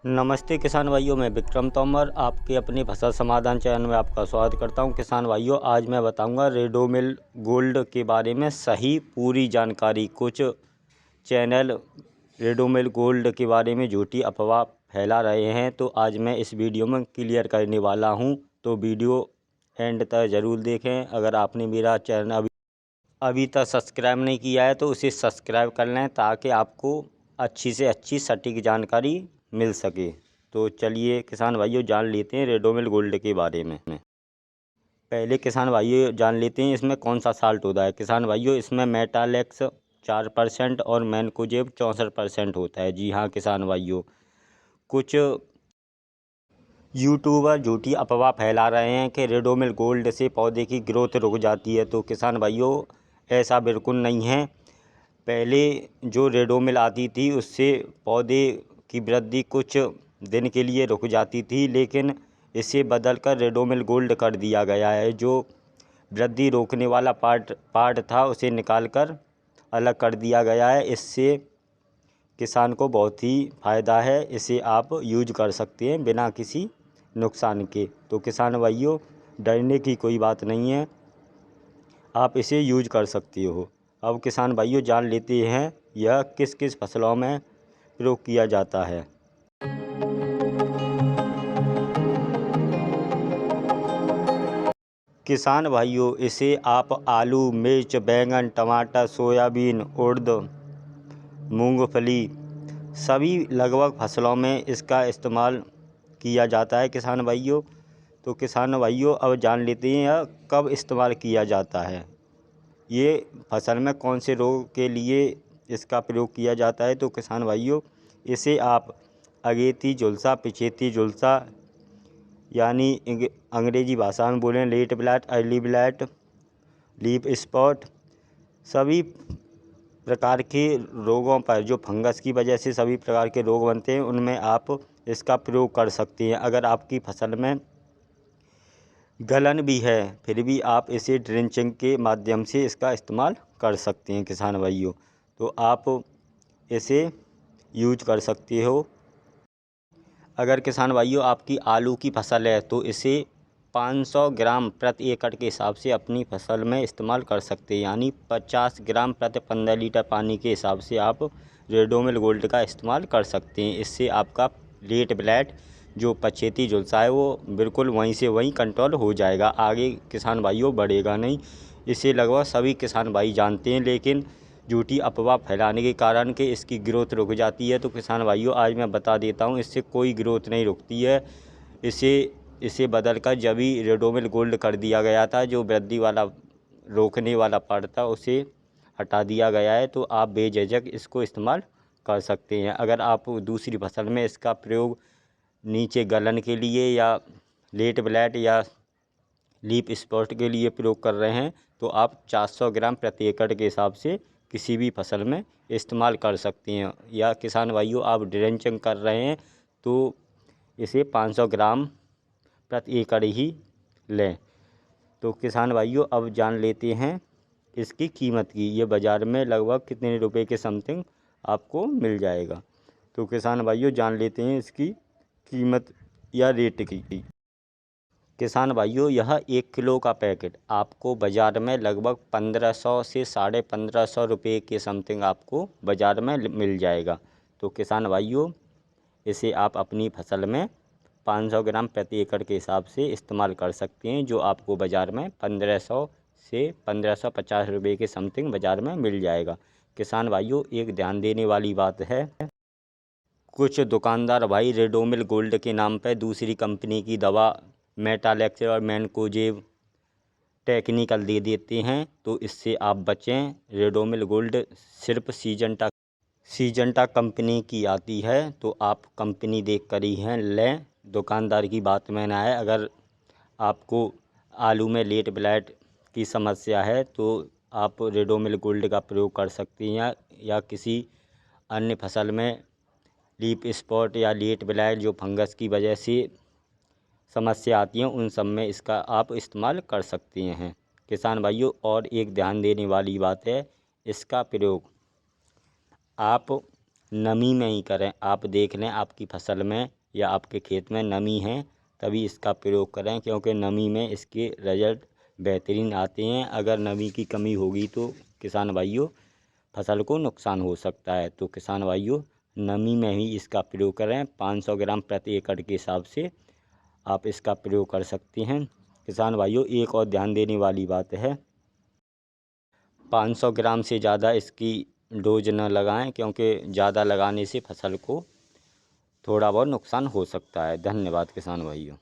नमस्ते किसान भाइयों, मैं विक्रम तोमर आपके अपने फसल समाधान चैनल में आपका स्वागत करता हूं। किसान भाइयों, आज मैं बताऊंगा रेडोमिल गोल्ड के बारे में सही पूरी जानकारी। कुछ चैनल रेडोमिल गोल्ड के बारे में झूठी अफवाह फैला रहे हैं, तो आज मैं इस वीडियो में क्लियर करने वाला हूं। तो वीडियो एंड तक ज़रूर देखें। अगर आपने मेरा चैनल अभी तक सब्सक्राइब नहीं किया है तो उसे सब्सक्राइब कर लें, ताकि आपको अच्छी से अच्छी सटीक जानकारी मिल सके। तो चलिए किसान भाइयों, जान लेते हैं रेडोमिल गोल्ड के बारे में। पहले किसान भाइयों जान लेते हैं इसमें कौन सा साल्ट होता है। किसान भाइयों, इसमें मेटालेक्स 4% और मैनकोजेब 64% होता है। जी हाँ किसान भाइयों, कुछ यूट्यूबर झूठी अफवाह फैला रहे हैं कि रेडोमिल गोल्ड से पौधे की ग्रोथ रुक जाती है। तो किसान भाइयों, ऐसा बिल्कुल नहीं है। पहले जो रेडोमिल आती थी उससे पौधे की वृद्धि कुछ दिन के लिए रुक जाती थी, लेकिन इसे बदलकर रेडोमिल गोल्ड कर दिया गया है। जो वृद्धि रोकने वाला पार्ट था उसे निकालकर अलग कर दिया गया है। इससे किसान को बहुत ही फ़ायदा है। इसे आप यूज कर सकते हैं बिना किसी नुकसान के। तो किसान भाइयों, डरने की कोई बात नहीं है, आप इसे यूज कर सकते हो। अब किसान भाइयों जान लेते हैं यह किस किस फसलों में प्रयोग किया जाता है। किसान भाइयों, इसे आप आलू, मिर्च, बैंगन, टमाटर, सोयाबीन, उड़द, मूंगफली सभी लगभग फसलों में इसका इस्तेमाल किया जाता है। किसान भाइयों, तो किसान भाइयों अब जान लेते हैं यह कब इस्तेमाल किया जाता है। ये फसल में कौन से रोग के लिए इसका प्रयोग किया जाता है। तो किसान भाइयों, इसे आप अगेती झुलसा, पिछेती झुलसा, यानी अंग्रेजी भाषा में बोलें late blight, early blight, leaf spot, सभी प्रकार के रोगों पर, जो फंगस की वजह से सभी प्रकार के रोग बनते हैं, उनमें आप इसका प्रयोग कर सकते हैं। अगर आपकी फसल में गलन भी है फिर भी आप इसे ड्रेंचिंग के माध्यम से इसका इस्तेमाल कर सकते हैं। किसान भाइयों, तो आप इसे यूज कर सकते हो। अगर किसान भाइयों आपकी आलू की फसल है तो इसे 500 ग्राम प्रति एकड़ के हिसाब से अपनी फसल में इस्तेमाल कर सकते हैं, यानी 50 ग्राम प्रति 15 लीटर पानी के हिसाब से आप रेडोमिल गोल्ड का इस्तेमाल कर सकते हैं। इससे आपका लेट ब्लाइट, जो पछेती झुलसा है, वो बिल्कुल वहीं से वहीं कंट्रोल हो जाएगा। आगे किसान भाइयों बढ़ेगा नहीं। इसे लगभग सभी किसान भाई जानते हैं, लेकिन झूठी अफवाह फैलाने के कारण कि इसकी ग्रोथ रुक जाती है। तो किसान भाइयों, आज मैं बता देता हूँ, इससे कोई ग्रोथ नहीं रुकती है। इसे बदलकर जब भी रेडोमिल गोल्ड कर दिया गया था, जो वृद्धि वाला रोकने वाला पार्ट था उसे हटा दिया गया है। तो आप बेझिझक इसको इस्तेमाल कर सकते हैं। अगर आप दूसरी फसल में इसका प्रयोग नीचे गलन के लिए या लेट ब्लाइट या लीफ स्पॉट के लिए प्रयोग कर रहे हैं, तो आप 400 ग्राम प्रति एकड़ के हिसाब से किसी भी फसल में इस्तेमाल कर सकते हैं। या किसान भाइयों आप ड्रेंचिंग कर रहे हैं तो इसे 500 ग्राम प्रति एकड़ ही लें। तो किसान भाइयों अब जान लेते हैं इसकी कीमत की। ये बाज़ार में लगभग कितने रुपए के समथिंग आपको मिल जाएगा। तो किसान भाइयों जान लेते हैं इसकी कीमत या रेट की। किसान भाइयों, यह 1 किलो का पैकेट आपको बाज़ार में लगभग 1500 से 1550 रुपये के समथिंग आपको बाज़ार में मिल जाएगा। तो किसान भाइयों, इसे आप अपनी फसल में 500 ग्राम प्रति एकड़ के हिसाब से इस्तेमाल कर सकते हैं, जो आपको बाज़ार में 1500 से 1550 रुपये के समथिंग बाज़ार में मिल जाएगा। किसान भाइयों, एक ध्यान देने वाली बात है, कुछ दुकानदार भाई रेडोमिल गोल्ड के नाम पर दूसरी कंपनी की दवा मेटालेक्स और मैनकोजेब टेक्निकल दे देते हैं, तो इससे आप बचें। रेडोमिल गोल्ड सिर्फ सीजंटा कंपनी की आती है, तो आप कंपनी देख कर ही लें, दुकानदार की बात में ना आए। अगर आपको आलू में लेट ब्लाइट की समस्या है तो आप रेडोमिल गोल्ड का प्रयोग कर सकती हैं, या किसी अन्य फसल में लीफ स्पॉट या लेट ब्लाइट, जो फंगस की वजह से समस्या आती हैं, उन सब में इसका आप इस्तेमाल कर सकते हैं। किसान भाइयों, और एक ध्यान देने वाली बात है, इसका प्रयोग आप नमी में ही करें। आप देख लें आपकी फसल में या आपके खेत में नमी है तभी इसका प्रयोग करें, क्योंकि नमी में इसके रिजल्ट बेहतरीन आते हैं। अगर नमी की कमी होगी तो किसान भाइयों फसल को नुकसान हो सकता है। तो किसान भाइयों नमी में ही इसका प्रयोग करें। 500 ग्राम प्रति एकड़ के हिसाब से आप इसका प्रयोग कर सकते हैं। किसान भाइयों एक और ध्यान देने वाली बात है, 500 ग्राम से ज़्यादा इसकी डोज न लगाएं, क्योंकि ज़्यादा लगाने से फसल को थोड़ा बहुत नुकसान हो सकता है। धन्यवाद किसान भाइयों।